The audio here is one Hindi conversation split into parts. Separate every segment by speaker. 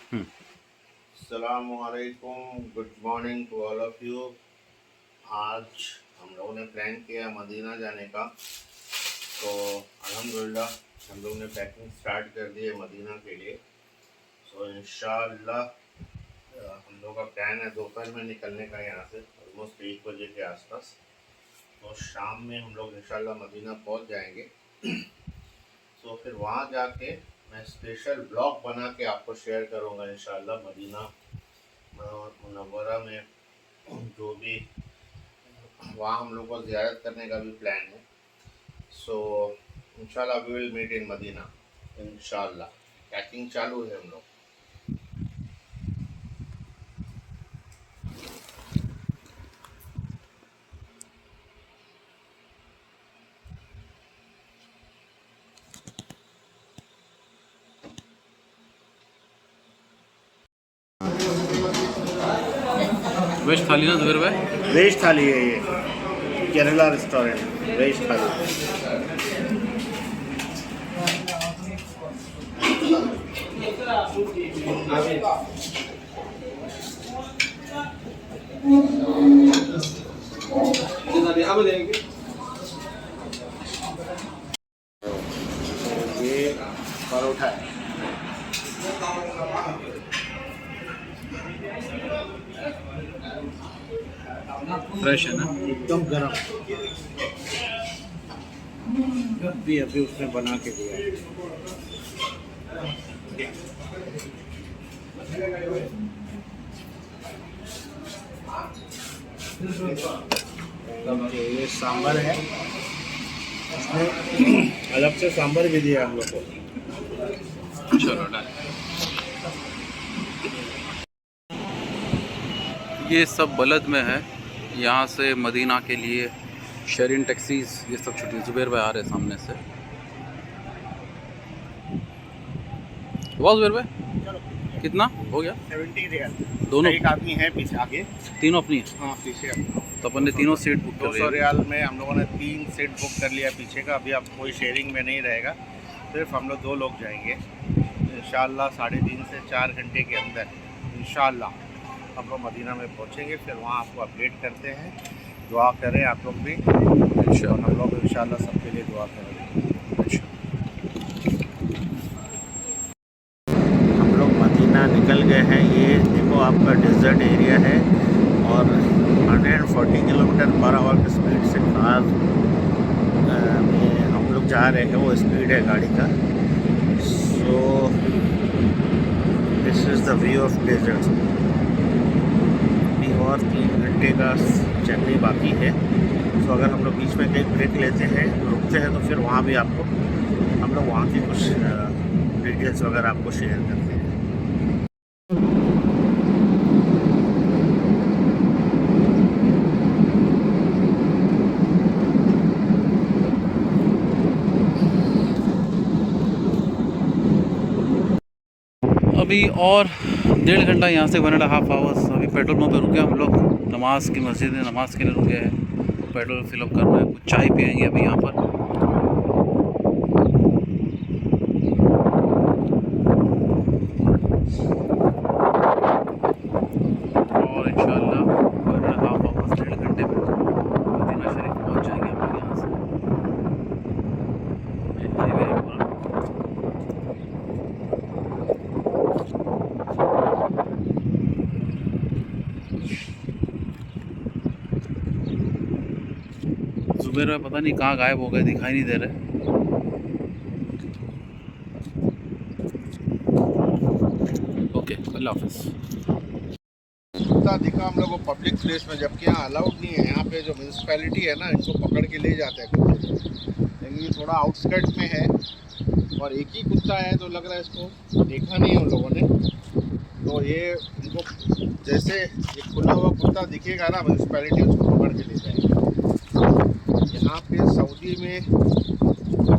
Speaker 1: अस्सलामुअलैकुम, good morning to all of you. आज हम लोगों ने प्लान किया मदीना जाने का, तो अल्हम्दुलिल्लाह हम लोग ने पैकिंग स्टार्ट कर दी है मदीना के लिए। सो इंशाअल्लाह हम लोग का प्लान है दोपहर में निकलने का यहाँ से ऑलमोस्ट 1 बजे के आसपास। तो शाम में हम लोग इंशाअल्लाह मदीना पहुँच जाएंगे। तो फिर वहाँ जाके मैं स्पेशल ब्लॉग बना के आपको शेयर करूँगा इंशाअल्लाह। मदीना मुनव्वरा में जो भी वहाँ हम लोग को ज़ियारत करने का भी प्लान है। सो इंशाल्लाह we will meet in Medina इंशाल्लाह। पैकिंग चालू है हम लोग।
Speaker 2: वेज थाली ना जुबेर भाई?
Speaker 1: वेज थाली है ये, केरला रेस्टोरेंट वेज थाली। ये परोठा है,
Speaker 2: फ्रेश है ना?
Speaker 1: एकदम गरम, अभी अभी उसने बना के दिया है। ये सांभर है, उसने अलग से सांभर भी दिया हम लोग को।
Speaker 2: चलो डन। ये सब बलद में है, यहाँ से मदीना के लिए शेयरिंग टैक्सीज ये सब छुट्टी। जुबेर भाई आ रहे हैं सामने से। वाह जुबेर भाई कितना हो गया?
Speaker 1: 70 रियाल
Speaker 2: दोनों?
Speaker 1: एक आदमी है पीछे, आगे
Speaker 2: तीनों अपनी?
Speaker 1: हाँ पीछे।
Speaker 2: तो अपन ने तीनों सीट बुक कर
Speaker 1: 200 रियाल में हम लोगों ने 3 सीट बुक कर लिया पीछे का। अभी अब कोई शेयरिंग में नहीं रहेगा, सिर्फ हम लोग 2 लोग जाएंगे इंशाल्लाह। 3.5 से 4 घंटे के अंदर इंशाल्लाह हम लोग मदीना में पहुंचेंगे। फिर वहाँ आपको अपडेट करते हैं। दुआ करें आप लोग भी इंशाल्लाह, हम लोग इंशाल्लाह सबके लिए दुआ करेंगे। हम लोग मदीना निकल गए हैं। ये देखो आपका डेजर्ट एरिया है और 140 किलोमीटर पर आवर की स्पीड से कार में हम लोग जा रहे हैं, वो स्पीड है गाड़ी का। So this is the view of desert. अभी और 3 घंटे का जर्नी बाकी है। तो अगर हम लोग बीच में कहीं ब्रेक लेते हैं, रुकते हैं, तो फिर वहाँ भी आपको हम लोग वहाँ की कुछ डिटेल्स वगैरह आपको शेयर करते हैं।
Speaker 2: अभी और 1.5 घंटा यहाँ से 1.5 आवर्स। अभी पेट्रोल पंप पे रुके हम लोग, नमाज की मस्जिद में नमाज के लिए रुके हैं। पेट्रोल फिलअप करना है, कुछ चाय पियेंगे अभी यहाँ पर। और इंशाल्लाह 1.5 आवर्स 1.5 घंटे में मदीना शरीफ पहुँच जाएंगे हम लोग यहाँ से। हाईवे है पूरा। जुबेर में पता नहीं कहाँ गायब हो गए, दिखाई नहीं दे रहे। ओके, अल्लाह हाफिज़।
Speaker 1: कुत्ता दिखा हम लोग को पब्लिक प्लेस में, जबकि यहाँ अलाउड नहीं है। यहाँ पे जो म्यूनसिपैलिटी है ना, इनको पकड़ के ले जाते हैं कुत्ते, लेकिन ये थोड़ा आउटस्कर्ट में है और एक ही कुत्ता है, तो लग रहा है इसको देखा नहीं उन लोगों ने। तो ये इनको जैसे ये खुला हुआ कुत्ता दिखेगा ना, म्यूनसिपैलिटी उसको पकड़ के ले जाएगी। यहाँ पे सऊदी में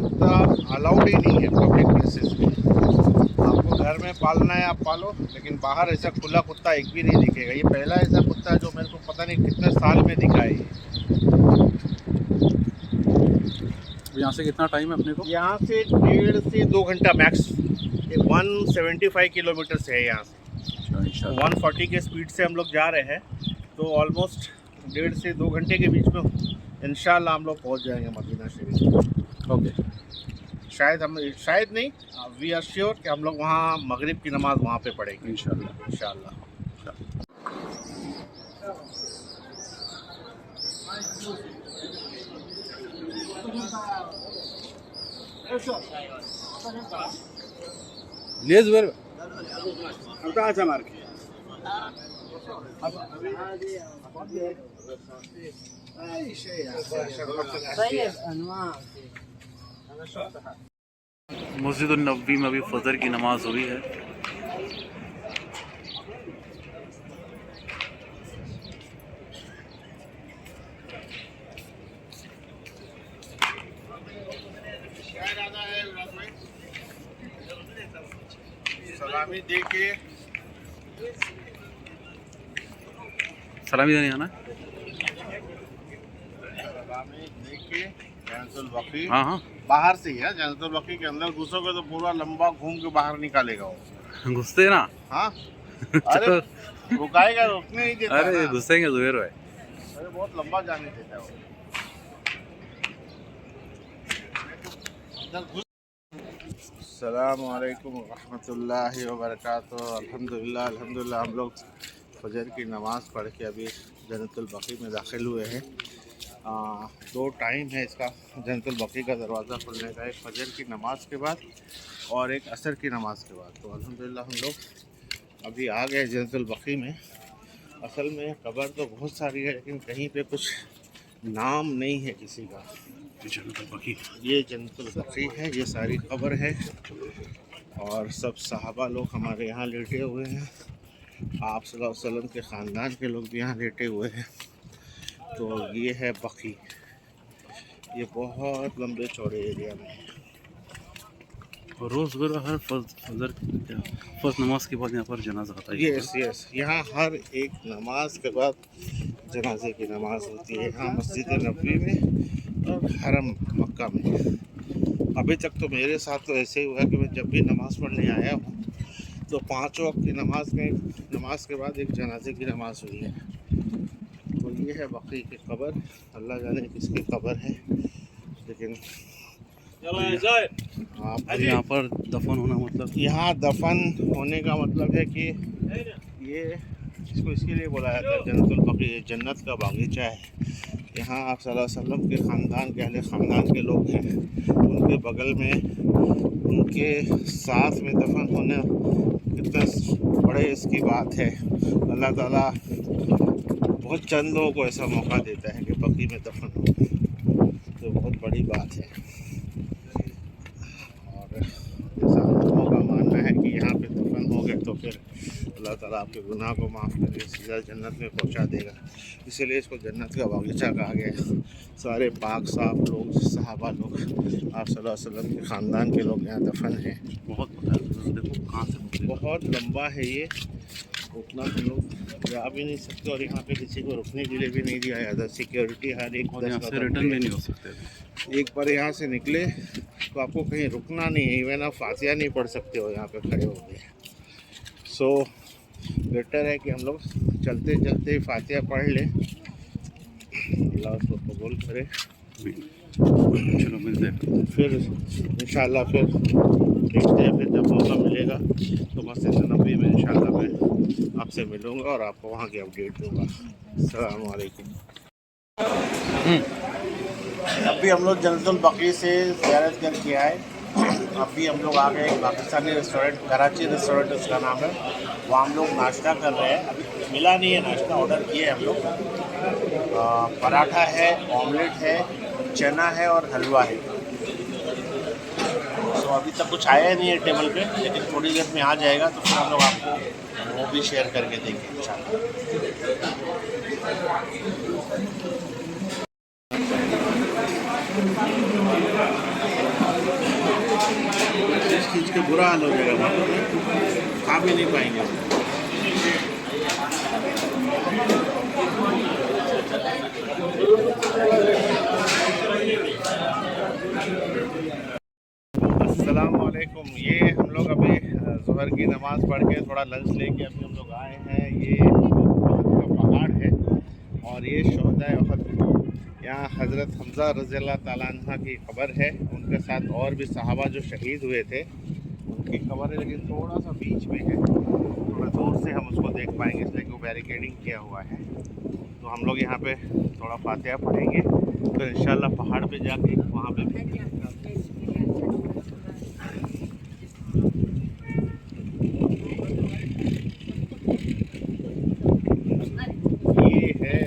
Speaker 1: कुत्ता अलाउड ही नहीं है पब्लिक प्लेसेस में। आपको घर में पालना है आप पालो, लेकिन बाहर ऐसा खुला कुत्ता एक भी नहीं दिखेगा। ये पहला ऐसा कुत्ता है जो मेरे को पता नहीं कितने साल में दिखा है।
Speaker 2: यहाँ से कितना टाइम है अपने को?
Speaker 1: यहाँ से 1.5 से 2 घंटा मैक्स। 175 किलोमीटर से है यहाँ से। 140 के स्पीड से हम लोग जा रहे हैं, तो ऑलमोस्ट 1.5 से 2 घंटे के बीच में इंशाल्लाह हम लोग पहुँच जाएंगे मदीना शरीफ।
Speaker 2: ओके।
Speaker 1: शायद नहीं, वी आर श्योर कि हम लोग वहाँ मगरिब की नमाज़ वहाँ पे पढ़ेंगे
Speaker 2: इंशाल्लाह।
Speaker 1: इंशाल्लाह।
Speaker 2: लेज वेर
Speaker 1: अच्छा मार के
Speaker 2: मस्जिद नबवी में अभी फजर की नमाज हुई है।
Speaker 1: सलामी दे के
Speaker 2: सलामी देने आना।
Speaker 1: सलामी दे के जन्नतुल बकी।
Speaker 2: हाँ हाँ,
Speaker 1: बाहर से ही है, जन्नतुल बकी के अंदर घुसोगे तो पूरा लंबा घूम के बाहर निकालेगा वो।
Speaker 2: घुसते ना।
Speaker 1: हाँ अरे रुकाएगा, रुकने नहीं देता।
Speaker 2: अरे घुसेंगे जुबैर भाई।
Speaker 1: अरे बहुत लंबा जाने देता है वो। अस्सलामु अलैकुम रहमतुल्लाहि व बरकातुहू। अल्हम्दुलिल्लाह हम लोग फजर की नमाज़ पढ़ के अभी जन्नतुल बकी में दाखिल हुए हैं। 2 टाइम है इसका जन्नतुल बकी का दरवाज़ा खुलने का, एक फजर की नमाज़ के बाद और एक असर की नमाज़ के बाद। तो अल्हम्दुलिल्लाह हम लोग अभी आ गए जन्नतुल बकी में। असल में कब्र तो बहुत सारी है, लेकिन कहीं पे कुछ नाम नहीं है किसी का।
Speaker 2: जन्नतुल बकी,
Speaker 1: ये जन्नतुल बकी है, ये सारी कब्र है और सब सहाबा लोग हमारे यहाँ लेटे हुए हैं। आप सल्लल्लाहु अलैहि वसल्लम के ख़ानदान के लोग भी यहाँ लेटे हुए हैं। तो ये है बकी, ये बहुत लंबे चौड़े एरिया में है।
Speaker 2: और रोज़ हर फजर फर्स्ट नमाज के बाद यहाँ पर जनाजा आता है।
Speaker 1: यस यहाँ हर एक नमाज के बाद जनाजे की नमाज होती है, यहाँ मस्जिद नबवी में और हरम मक्का में। अभी तक तो मेरे साथ तो ऐसे ही हुआ कि मैं जब भी नमाज़ पढ़ने आया हूँ तो 5 वक्त की नमाज के बाद एक जनाजे की नमाज़ हुई है। तो ये है बकी की कब्र, अल्लाह जाने किसकी कब्र है, लेकिन आप
Speaker 2: यहाँ पर दफन होना मतलब,
Speaker 1: यहाँ दफन होने का मतलब है कि ये इसको इसके लिए बोला जाता है जन्नतुल बकी, जन्नत का बागीचा है। यहाँ आप सल्लल्लाहु अलैहि वसल्लम के ख़ानदान के अहले ख़ानदान के लोग हैं, उनके बगल में उनके साथ में दफन होना कितना बड़े इसकी बात है। अल्लाह ताला बहुत चंद लोगों को ऐसा मौका देता है कि बकी में दफन हो, तो बहुत बड़ी बात है। और ऐसा लोगों का मानना है कि यहाँ पे दफन हो गए तो फिर अल्लाह ताला आपके गुनाह को माफ़ करके सीधा जन्नत में पहुँचा देगा, इसीलिए इसको जन्नत का बागीचा कहा गया। सारे पाक साफ लोग, सहाबा लोग, आप सल्लल्लाहु अलैहि वसल्लम के ख़ानदान के लोग यहाँ दफन हैं।
Speaker 2: बहुत देखो कहाँ से
Speaker 1: बहुत लंबा है ये, उतना हम लोग जा भी नहीं सकते और यहाँ पे किसी को रुकने के लिए भी नहीं दिया जाता। सिक्योरिटी हर एक
Speaker 2: और यहाँ से रिटर्न भी नहीं हो सकते।
Speaker 1: एक बार यहाँ से निकले तो आपको कहीं रुकना नहीं है, इवन आप फातिहा नहीं पढ़ सकते हो यहाँ पे खड़े हो गए। सो बेटर है कि हम लोग चलते चलते फातिहा पढ़ लें, अल्लाह उसको कबूल करे।
Speaker 2: चलो मिलते हैं
Speaker 1: फिर इंशाल्लाह, फिर देखते हैं, फिर जब मौका मिलेगा तो मस्जिद नबवी में इंशाल्लाह मैं आपसे मिलूँगा और आपको वहाँ की अपडेट दूँगा। अस्सलाम वालेकुम। अभी हम लोग जन्नतुल बकी से ज़ियारत करके आए। अभी हम लोग आ गए एक पाकिस्तानी रेस्टोरेंट, कराची रेस्टोरेंट उसका नाम है, वहाँ हम लोग नाश्ता कर रहे हैं। अभी मिला नहीं है नाश्ता, ऑर्डर किए हम लोग। पराठा है, ऑमलेट है, चना है और हलवा है। तो अभी तक कुछ आया नहीं है टेबल पे, लेकिन थोड़ी देर में आ जाएगा तो फिर हम लोग आपको वो भी शेयर करके देंगे इंशाल्लाह। इस चीज़ के बुरा हाल हो जाएगा, खा भी नहीं पाएंगे। अस्सलामुअलैकुम। ये हम लोग अभी ज़ोहर की नमाज़ पढ़ के थोड़ा लंच लेके अभी हम लोग आए हैं। ये उहद का पहाड़ है और ये शोहदा उहद, यहाँ हज़रत हमज़ा रज़ियल्लाहु ताला अन्हु की क़ब्र है। उनके साथ और भी सहाबा जो शहीद हुए थे उनकी क़ब्र है, लेकिन थोड़ा सा बीच में है, थोड़ा दूर से हम उसको देख पाएंगे इसलिए कि वो बैरिकेडिंग किया हुआ है। तो हम लोग यहाँ पे थोड़ा फातिहा पढ़ेंगे, तो इंशाल्लाह पहाड़ पे जाके वहाँ पे ये है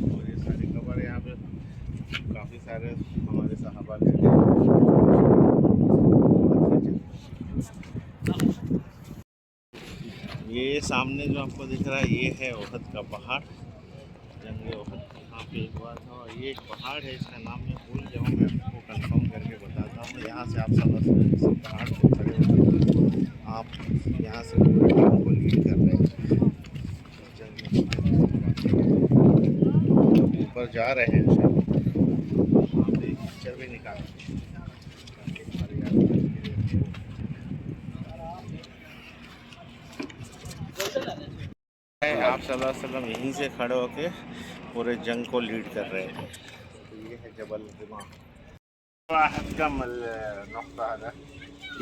Speaker 1: और ये सारी कब्र यहाँ पे काफ़ी सारे हमारे सहाबा के ये सामने जो आपको दिख रहा है ये है उहद का पहाड़, जंग उहद यहाँ पे एक हुआ था। और ये एक पहाड़ है, इसका नाम मैं भूल गया हूँ, मैं आपको कंफर्म करके बताता हूँ। यहाँ से आप समझ सकते हैं पहाड़ पे खड़े हो, आप यहाँ से पूरे जंग को लीड कर रहे हैं। ऊपर जा रहे हैं, वहाँ पे पिक्चर भी निकालेंगे। आप सल्लल्लाहु अलैहि वसल्लम यहीं से खड़े होके पूरे जंग को लीड कर रहे हैं। तो ये है जबल दिमाग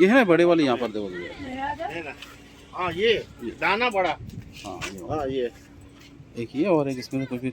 Speaker 2: ये है बड़े वाले यहाँ पर दो
Speaker 1: है ना। हाँ ये दाना बड़ा, हाँ ये
Speaker 2: एक ये और एक इसमें कुछ भी।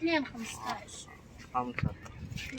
Speaker 3: 2 15.
Speaker 1: 5.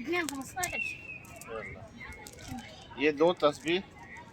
Speaker 3: 2 15.
Speaker 1: ये दो तस्बीह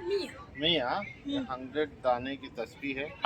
Speaker 3: 100.
Speaker 1: 100 हाँ, 100 दाने की तस्बीह है।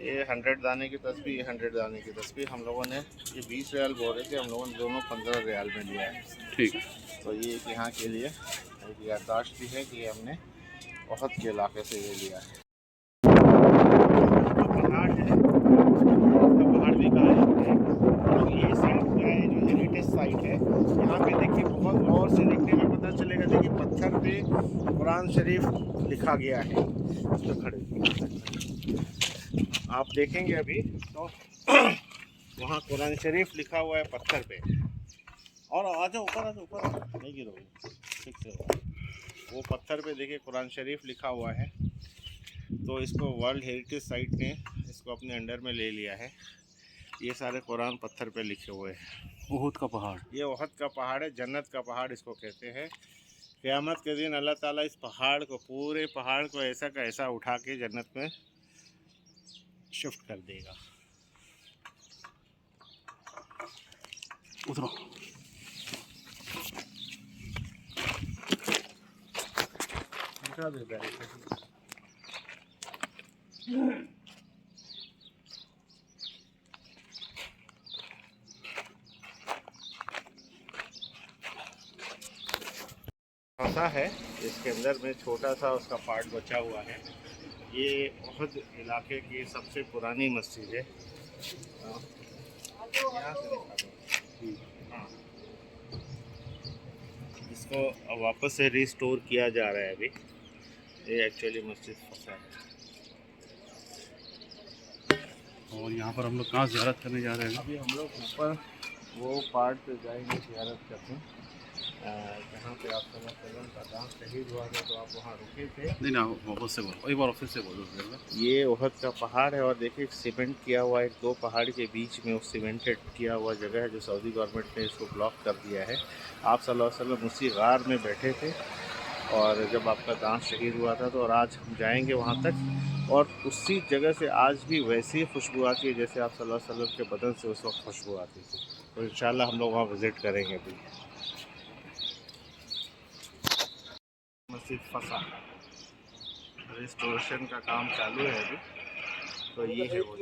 Speaker 1: ये 100 दाने की तस्बीह, ये 100 दाने की तस्बीह। हम लोगों ने ये 20 रियाल बोल रहे थे, हम लोगों ने दोनों 15 रियाल में लिया है।
Speaker 2: ठीक है।
Speaker 1: तो ये यहाँ के लिए एक याददाश्त भी है कि हमने उहद के इलाके से ये लिया है। पहाड़ है, पहाड़ भी कहा जाता है। तो ये साइड क्या है, जो हेरिटेज साइट है, यहाँ पे देखिए बहुत गौर से देखने में पता चलेगा। देखिए पत्थर पे कुरान शरीफ लिखा गया है। तो खड़े आप देखेंगे अभी तो वहाँ कुरान शरीफ लिखा हुआ है पत्थर पे। और आ जाओ ऊपर, आ जाओ ऊपर, नहीं गिरोगे, ठीक से। वो पत्थर पे देखिए कुरान शरीफ लिखा हुआ है। तो इसको वर्ल्ड हेरिटेज साइट ने इसको अपने अंडर में ले लिया है। ये सारे कुरान पत्थर पे लिखे हुए हैं।
Speaker 2: उहद का पहाड़,
Speaker 1: ये उहद का पहाड़ है, जन्नत का पहाड़ इसको कहते हैं। क़यामत के दिन अल्लाह ताला इस पहाड़ को, पूरे पहाड़ को ऐसा का ऐसा उठा के जन्नत में शिफ्ट कर देगा।
Speaker 2: उतरो।
Speaker 1: दिखा देता है। फंसा है, इसके अंदर में छोटा सा उसका पार्ट बचा हुआ है। ये उहद इलाके की सबसे पुरानी मस्जिद है। यहाँ से हाँ, इसको वापस से रिस्टोर किया जा रहा है अभी। ये एक्चुअली मस्जिद फंसा है।
Speaker 2: और यहाँ पर हम लोग कहाँ ज़ियारत करने जा रहे हैं?
Speaker 1: अभी हम लोग ऊपर वो पार्ट पे जाएंगे ज़ियारत करने, जहाँ पे आप सल्लल्लाहु का दाम शहीद हुआ था। तो आप वहाँ रुके थे?
Speaker 2: नहीं ना, वापस से बोलो, एक बार ऑफिस से बोलो।
Speaker 1: ये उहद का पहाड़ है और देखिए सीमेंट किया हुआ है। दो पहाड़ के बीच में वो सीमेंटेड किया हुआ जगह है, जो सऊदी गवर्नमेंट ने इसको ब्लॉक कर दिया है। आप सल्लल्लाहु अलैहि वसल्लम उसी गार में बैठे थे और जब आपका दांत शहीद हुआ था। तो और आज हम जाएंगे वहाँ तक, और उसी जगह से आज भी वैसी खुशबू आती है जैसे आप सल्लल्लाहु अलैहि वसल्लम के बदन से उस वक्त खुशबू आती थी। तो इंशाल्लाह हम लोग वहाँ विज़िट करेंगे। अभी मस्जिद फसा, रिस्टोरेशन का काम चालू है अभी। तो ये है वो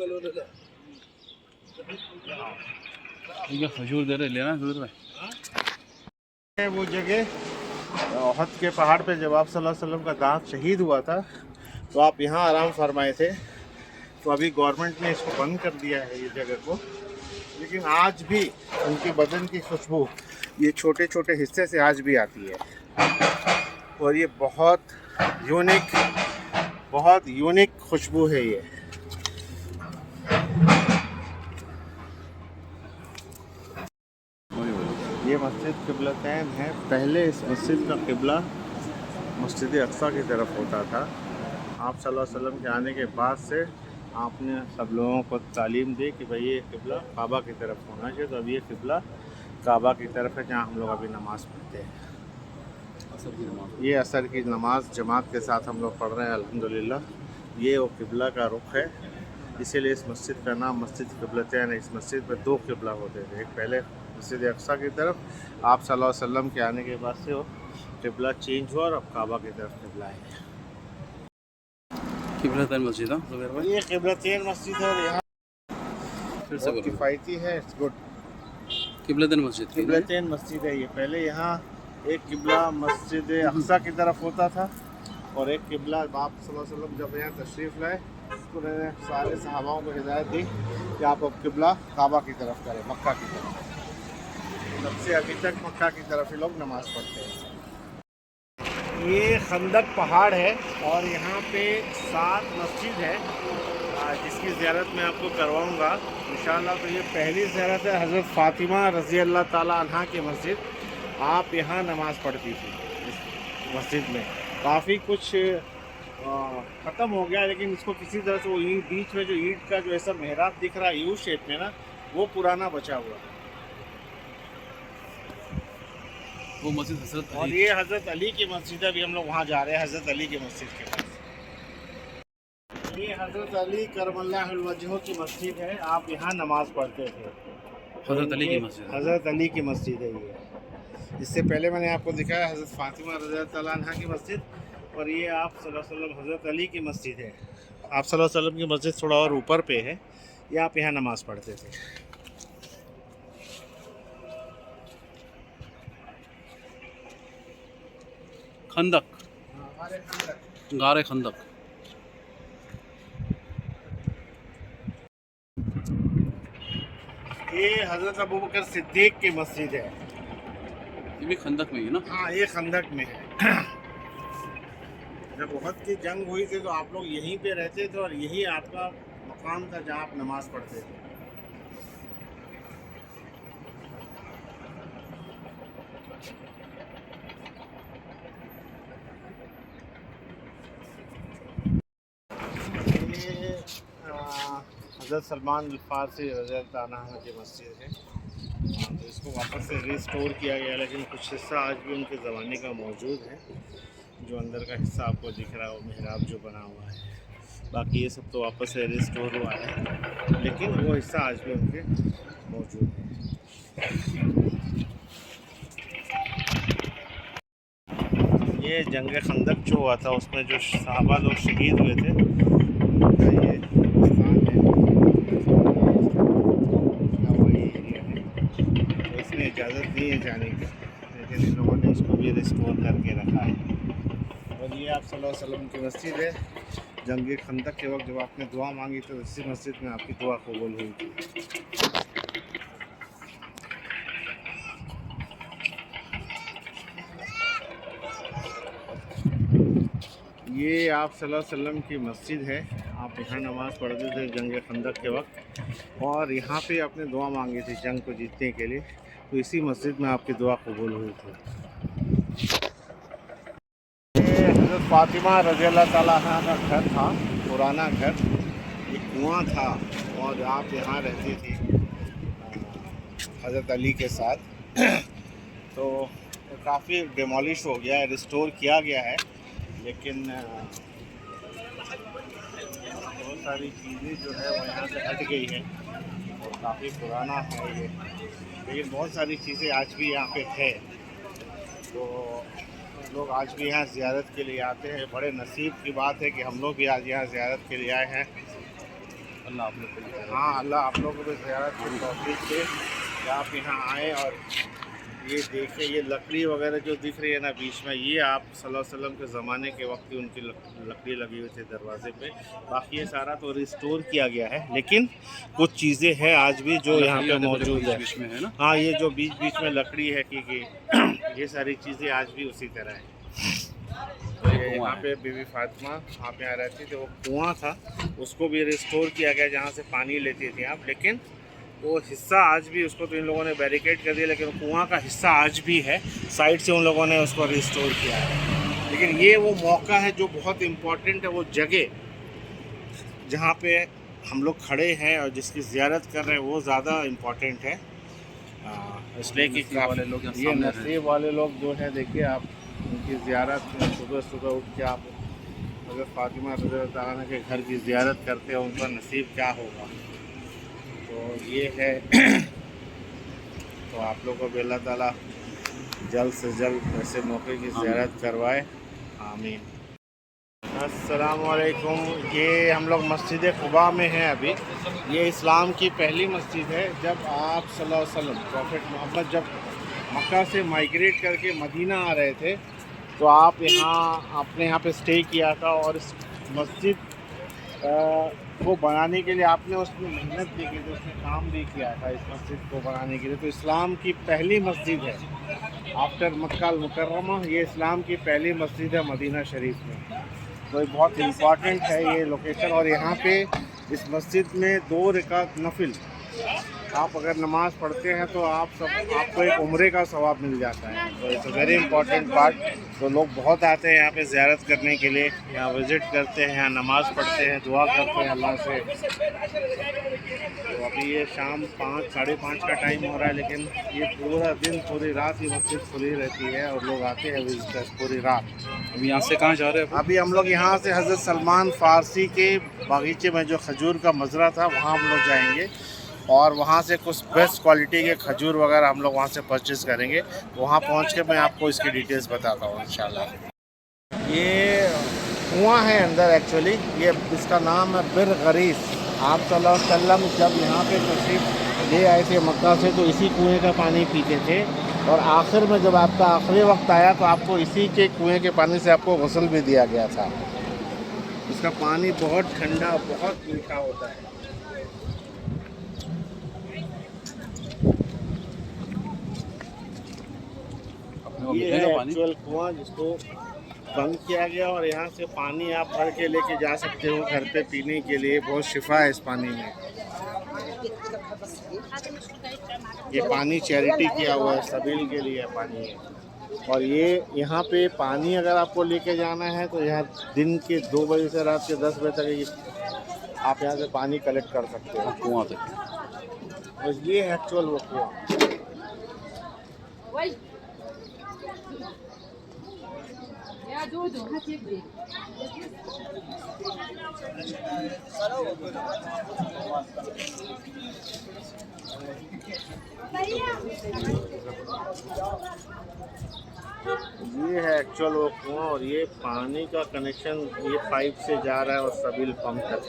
Speaker 2: ठीक है, खजूर दे रहे, लेना खजूर में
Speaker 1: है वो जगह उहद के पहाड़ पे। जब आप सल्लल्लाहु अलैहि वसल्लम का दांत शहीद हुआ था तो आप यहाँ आराम फरमाए थे। तो अभी गवर्नमेंट ने इसको बंद कर दिया है ये जगह को, लेकिन आज भी उनके बदन की खुशबू ये छोटे छोटे हिस्से से आज भी आती है और ये बहुत यूनिक खुशबू है ये। ये मस्जिद क़िबलतैन है। पहले इस मस्जिद का क़िबला मस्जिद अक़सा की तरफ होता था। आप सल्लल्लाहु अलैहि वसल्लम के आने के बाद से आपने सब लोगों को तालीम दी कि भाई ये क़िबला काबा की तरफ होना चाहिए। तो अब ये क़िबला काबा की तरफ है, जहाँ हम लोग अभी नमाज़ पढ़ते हैं। ये असर की नमाज़ जमात के साथ हम लोग पढ़ रहे हैं अल्हम्दुलिल्लाह। ये वो क़िबला का रुख है, इसीलिए इस मस्जिद का नाम मस्जिद क़िबलतैन है। इस मस्जिद में दो क़िबला होते थे, एक पहले मस्जिद अक़सा की तरफ, आप सल्लल्लाहु अलैहि वसल्लम के आने के बाद से वो क़िबला चेंज हुआ और अब काबा की तरफ क़िबला है।
Speaker 2: क़िबलतैन मस्जिद है ज़ुबैर भाई,
Speaker 1: ये क़िबलतैन मस्जिद है और यहाँ
Speaker 2: फिर से
Speaker 1: बहुत किफ़ायती है। It's good.
Speaker 2: क़िबलतैन मस्जिद
Speaker 1: क़िबलतैन मस्जिद है ये। पहले यहाँ एक क़िबला मस्जिद अक़सा की तरफ होता था और एक क़िबला आप सल्लल्लाहु अलैहि वसल्लम जब यहाँ तशरीफ़ लाए तो उन्होंने सारे सहाबाओं को हिदायत दी कि आप अब क़िबला काबा की तरफ करें, मक्का की तरफ। तब से अभी तक मक्का की तरफ ही लोग नमाज़ पढ़ते हैं। ये खंदक पहाड़ है और यहाँ पे 7 मस्जिद है जिसकी ज़ियारत मैं आपको करवाऊँगा इंशाअल्लाह। तो ये पहली ज़ियारत है हज़रत फ़ातिमा रज़ी अल्लाह ताला अन्हा की मस्जिद। आप यहाँ नमाज़ पढ़ती थी इस मस्जिद में। काफ़ी कुछ ख़त्म हो गया, लेकिन इसको किसी तरह से वो बीच में जो ईंट का जो ऐसा मेहराब दिख रहा है यू शेप में ना, वो पुराना बचा हुआ है।
Speaker 2: वो मस्जिद हज़रत
Speaker 1: और ये हज़रत अली की मस्जिद है। अभी हम लोग वहाँ जा रहे हैं हज़रत अली की मस्जिद के पास। ये हज़रत अली करमल्लाहु वजहू की मस्जिद है। आप यहाँ नमाज़ पढ़ते थे।
Speaker 2: हज़रत अली की मस्जिद,
Speaker 1: हज़रत अली की मस्जिद है ये। इससे पहले मैंने आपको दिखाया हज़रत फ़ातिमा रज़ी अल्लाह ताला अन्हा की मस्जिद, और ये आप सल्लल्लाहु अलैहि वसल्लम हज़रत अली की मस्जिद है। आप सल्लल्लाहु अलैहि वसल्लम की मस्जिद थोड़ा और ऊपर पे है। ये आप यहाँ नमाज़ पढ़ते थे।
Speaker 2: खंदक, गारे खंदक।
Speaker 1: ये हज़रत अबू बकर सिद्दीक़ की मस्जिद है।
Speaker 2: ये भी खंदक में ही है ना?
Speaker 1: हाँ, ये खंदक में है। जब उहद की जंग हुई थी तो आप लोग यहीं पे रहते थे और यही आपका मकाम था जहाँ आप नमाज़ पढ़ते थे। ये हज़रत सलमान अल फ़ारसी रज़ी अल्लाह अन्हु की मस्जिद है। तो इसको वापस से रिस्टोर किया गया, लेकिन कुछ हिस्सा आज भी उनके ज़माने का मौजूद है। जो अंदर का हिस्सा आपको दिख रहा है वो मेहराब जो बना हुआ है, बाकी ये सब तो वापस से रिस्टोर हुआ है, लेकिन वो हिस्सा आज भी उनके मौजूद है। ये जंग खंदक जो हुआ था उसमें जो सहाबा लोग शहीद हुए थे उनका ये स्थान है, वही एरिया है। तो इसमें इजाज़त नहीं है जाने की, लेकिन इन लोगों ने इसको भी रिस्टोर करके रखा है। और ये आप सल्लल्लाहु अलैहि वसल्लम की मस्जिद है। जंग खंदक के वक्त जब आपने दुआ मांगी तो इसी मस्जिद में आपकी दुआ कबूल हुई थी। ये आप सल्लल्लाहु अलैहि वसल्लम की मस्जिद है। आप यहाँ नमाज़ पढ़ते थे जंग खंदक के वक्त, और यहाँ पे आपने दुआ मांगी थी जंग को जीतने के लिए, तो इसी मस्जिद में आपकी दुआ कबूल हुई थी। ये हज़रत फ़ातिमा रज़ी अल्लाह ताला अन्हा का घर था, पुराना घर। ये कुआं था और आप यहाँ रहती थी हज़रत अली के साथ। तो काफ़ी डिमोलिश हो गया है, रिस्टोर किया गया है, लेकिन बहुत सारी चीज़ें जो है वो यहाँ से हट गई है और काफ़ी पुराना है ये, लेकिन बहुत सारी चीज़ें आज भी यहाँ पे है। तो लोग आज भी यहाँ ज़ियारत के लिए आते हैं। बड़े नसीब की बात है कि हम लोग भी आज यहाँ ज़ियारत के लिए आए हैं।
Speaker 2: अल्लाह आप लोग को,
Speaker 1: हाँ, अल्लाह आप लोगों को भी ज़ियारत की तौफीक दे कि आप यहाँ आएँ और ये देखिए, ये लकड़ी वगैरह जो दिख रही है ना बीच में, ये आप सल्लल्लाहु अलैहि वसल्लम के ज़माने के वक्त की उनकी लकड़ी लगी हुई थी दरवाजे पे। बाकी ये सारा तो रिस्टोर किया गया है, लेकिन कुछ चीज़ें हैं आज भी जो यहाँ पे मौजूद है।
Speaker 2: बीच में है ना।
Speaker 1: हाँ, ये जो बीच बीच में लकड़ी है कि ये सारी चीज़ें आज भी उसी तरह है। तो ये यहाँ पे बीबी फातिमा आप यहाँ रहती थी, वो कुआं था, उसको भी रिस्टोर किया गया जहाँ से पानी लेती थी आप, लेकिन वो हिस्सा आज भी, उसको तो इन लोगों ने बैरिकेड कर दिया, लेकिन कुआं का हिस्सा आज भी है, साइड से उन लोगों ने उसको रिस्टोर किया है। लेकिन ये वो मौका है जो बहुत इम्पोर्टेंट है, वो जगह जहाँ पे हम लोग खड़े हैं और जिसकी ज़ियारत कर रहे हैं वो ज़्यादा इम्पोर्टेंट है, इसलिए कि ये नसीब वाले लोग जो है, देखिए आप उनकी ज़ियारत सुबह सुबह उठ के आप हज़रत फातिमा रज़ियल्लाहु अन्हा के घर की ज़ियारत करते हैं, उनका नसीब क्या होगा। तो ये है तो आप लोगों को भी अल्लाह ताला जल्द से जल्द ऐसे मौके की ज़ियारत करवाए, आमीन। अस्सलाम वालेकुम। ये हम लोग मस्जिद क़ुबा में हैं अभी। ये इस्लाम की पहली मस्जिद है। जब आप सल्लल्लाहु अलैहि वसल्लम प्रॉफेट मोहम्मद जब मक्का से माइग्रेट करके मदीना आ रहे थे, तो आप आपने यहाँ पे स्टे किया था, और इस मस्जिद को बनाने के लिए आपने उसमें मेहनत भी की थी, उसमें काम भी किया था इस मस्जिद को बनाने के लिए। तो इस्लाम की पहली मस्जिद है आफ्टर मक्का अल मुकर्रमा, ये इस्लाम की पहली मस्जिद है मदीना शरीफ में। तो ये बहुत इम्पॉर्टेंट है ये लोकेशन। और यहाँ पे इस मस्जिद में 2 रकात नफिल आप अगर नमाज़ पढ़ते हैं तो आपको एक उम्रे का सवाब मिल जाता है। तो it's a very important part. तो लोग बहुत आते हैं यहाँ पे ज़ियारत करने के लिए, यहाँ विज़िट करते हैं, यहाँ नमाज़ पढ़ते हैं, दुआ करते हैं अल्लाह से। तो अभी ये शाम 5 साढ़े 5 का टाइम हो रहा है, लेकिन ये पूरा दिन पूरी रात ये मस्जिद खुली रहती है और लोग आते हैं विजिटर्स पूरी रात।
Speaker 2: अभी यहाँ से कहाँ जा रहे हैं?
Speaker 1: अभी हम लोग यहाँ से हज़रत सलमान फ़ारसी के बागीचे में जो खजूर का मज़रा था वहाँ हम लोग जाएंगे, और वहाँ से कुछ बेस्ट क्वालिटी के खजूर वगैरह हम लोग वहाँ से परचेज़ करेंगे। वहाँ पहुँच के मैं आपको इसकी डिटेल्स बताता हूँ इंशाल्लाह। ये कुआं है अंदर एक्चुअली, ये इसका नाम है बिर गरीस। आप सल्लल्लाहु अलैहि वसल्लम जब यहाँ पे तशरीफ़ ले आए थे मक्का से, तो इसी कुएँ का पानी पीते थे, और आखिर में जब आपका आखिरी वक्त आया तो आपको इसी के कुएँ के पानी से आपको गुस्ल भी दिया गया था। इसका पानी बहुत ठंडा, बहुत मीठा होता है। ये है एक्चुअल कुआं जिसको बंद किया गया, और यहाँ से पानी आप भर के लेके जा सकते हो घर पे पीने के लिए। बहुत शिफा है इस पानी में। ये पानी चैरिटी किया हुआ है, सबील के लिए पानी है। और ये यहाँ पे पानी अगर आपको लेके जाना है तो यहाँ दिन के 2 बजे से रात के 10 बजे तक आप यहाँ से पानी कलेक्ट कर सकते हो कुआं तक। और ये है एक्चुअल वो कुआं। ये है एक्चुअल वो कुआं, और ये पानी का कनेक्शन ये पाइप से जा रहा है और सबील पंप तक।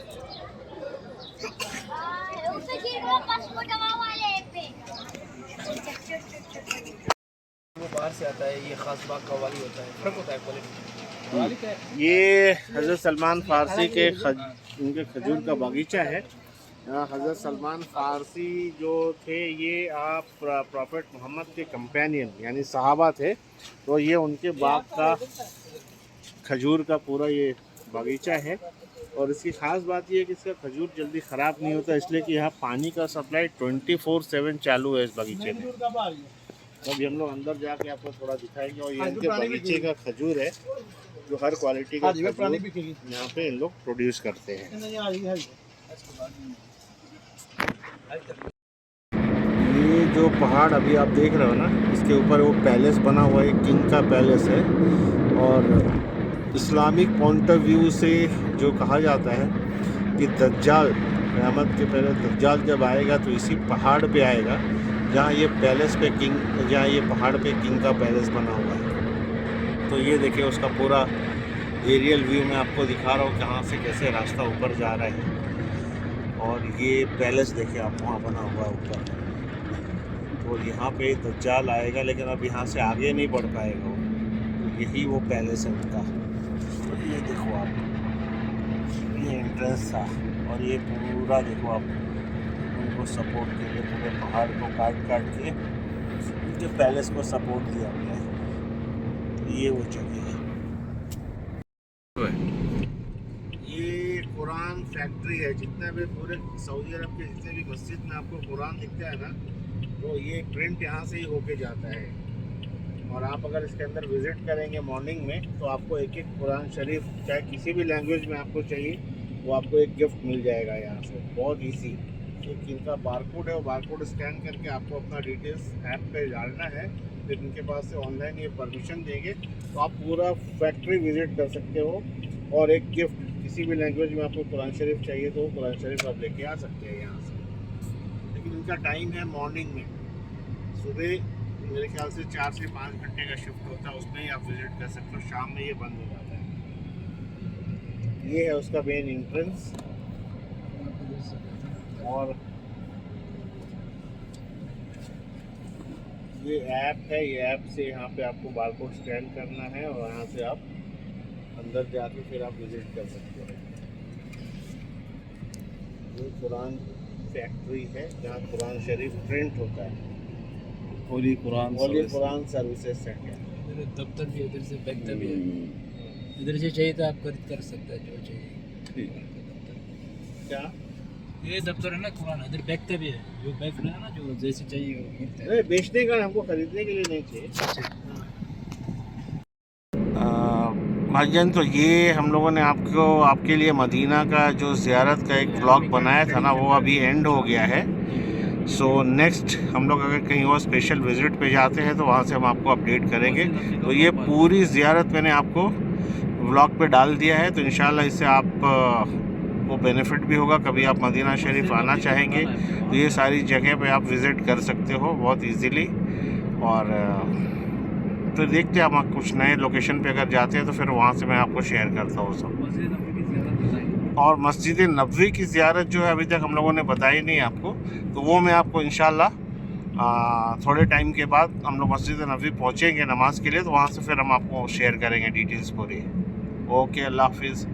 Speaker 4: वो बाहर से आता है, ये खास बाग का वाली होता है, फर्क होता है क्वालिटी।
Speaker 1: ये हज़रत सलमान फ़ारसी के उनके खजूर का बागीचा है। हज़रत सलमान फ़ारसी जो थे, ये आप प्रॉफेट मोहम्मद के कंपेनियन यानी सहाबा थे। तो ये उनके बाग का खजूर का पूरा ये बागीचा है। और इसकी ख़ास बात ये है कि इसका खजूर जल्दी ख़राब नहीं होता, इसलिए कि यहाँ पानी का सप्लाई 24/7 चालू है इस बगीचे में। तो अभी हम लोग अंदर जाके आपको थोड़ा दिखाएंगे। और ये इनके बगीचे का खजूर है जो हर क्वालिटी का यहाँ पे इन लोग प्रोड्यूस करते हैं। ये जो पहाड़ अभी आप देख रहे हो ना, इसके ऊपर वो पैलेस बना हुआ है, किंग का पैलेस है। और इस्लामिक पॉइंट ऑफ व्यू से जो कहा जाता है कि दज्जाल, क़यामत के पहले दज्जाल जब आएगा तो इसी पहाड़ पे आएगा जहाँ ये पैलेस पे जहाँ ये पहाड़ पे किंग का पैलेस बना हुआ है। तो ये देखिए उसका पूरा एरियल व्यू मैं आपको दिखा रहा हूँ कहाँ से कैसे रास्ता ऊपर जा रहा है। और ये पैलेस देखिए आप वहाँ बना हुआ है ऊपर। तो यहाँ पे दज्जाल आएगा, लेकिन अब यहाँ से आगे नहीं बढ़ पाएगा वो। तो यही वो पैलेस है उनका। तो ये देखो आप, ये एंट्रेंस था, और ये पूरा देखो आप, उनको सपोर्ट के लिए पूरे पहाड़ को काट के उनके पैलेस को सपोर्ट दिया गया है। तो ये वो जगह है। ये कुरान फैक्ट्री है। जितना भी पूरे सऊदी अरब के जितने भी मस्जिद में आपको कुरान दिखता है ना, तो ये प्रिंट यहाँ से ही होके जाता है। और आप अगर इसके अंदर विज़िट करेंगे मॉर्निंग में, तो आपको एक एक कुरान शरीफ, चाहे किसी भी लैंग्वेज में आपको चाहिए, वो आपको एक गिफ्ट मिल जाएगा यहाँ से, बहुत ईजी। एक इनका बारकोड है, वो बारकोड स्कैन करके आपको अपना डिटेल्स ऐप पे डालना है। फिर इनके पास से ऑनलाइन ये परमिशन देंगे, तो आप पूरा फैक्ट्री विज़िट कर सकते हो। और एक गिफ्ट, किसी भी लैंग्वेज में आपको कुरान शरीफ चाहिए तो कुरान शरीफ आप लेके आ सकते हैं यहाँ से। लेकिन इनका टाइम है मॉर्निंग में, सुबह मेरे ख्याल से 4 से 5 घंटे का शिफ्ट होता है, उसमें ही आप विज़िट कर सकते हो। शाम में ये बंद हो जाता है। ये है उसका मेन एंट्रेंस। और ये ऐप है, ये ऐप से यहाँ पे आपको बारकोड स्कैन करना है, और यहाँ से आप अंदर जाके फिर आप विज़िट कर सकते हो। ये कुरान फैक्ट्री है जहाँ कुरान शरीफ प्रिंट होता है।
Speaker 2: Holi Quran
Speaker 1: services centre.
Speaker 4: इधर दफ्तर भी है, इधर से बैठता भी है। इधर से चाहिए तो आप खरीद कर सकते हैं जो चाहिए।
Speaker 2: ठीक है।
Speaker 1: क्या
Speaker 4: ये दफ्तर है ना कुरान, इधर बैठता भी है, जो बैठ रहा है ना, जो जैसे चाहिए वो मिलता है।
Speaker 1: अरे बेचने का, हमको खरीदने के लिए नहीं चाहिए। भाईजान, तो ये हम लोगों ने आपके लिए मदीना का जो ज़ियारत का एक व्लॉग बनाया था ना, वो अभी एंड हो गया है। सो नेक्स्ट हम लोग अगर कहीं और स्पेशल विज़िट पे जाते हैं तो वहाँ से हम आपको अपडेट करेंगे। तो ये पूरी ज़ियारत मैंने आपको व्लॉग पे डाल दिया है, तो इंशाल्लाह इससे आप को बेनिफिट भी होगा। कभी आप मदीना शरीफ आना चाहेंगे तो ये सारी जगह पे आप विज़िट कर सकते हो बहुत इजीली। और फिर देखते हैं हम कुछ नए लोकेशन पे अगर जाते हैं तो फिर वहाँ से मैं आपको शेयर करता हूँ सब। और मस्जिद नबवी की ज़ियारत जो है अभी तक हम लोगों ने बताई नहीं आपको, तो वो मैं आपको इंशाल्लाह थोड़े टाइम के बाद हम लोग मस्जिद नबवी पहुँचेंगे नमाज़ के लिए, तो वहाँ से फिर हम आपको शेयर करेंगे डिटेल्स पूरी। ओके, अल्लाह हाफिज़।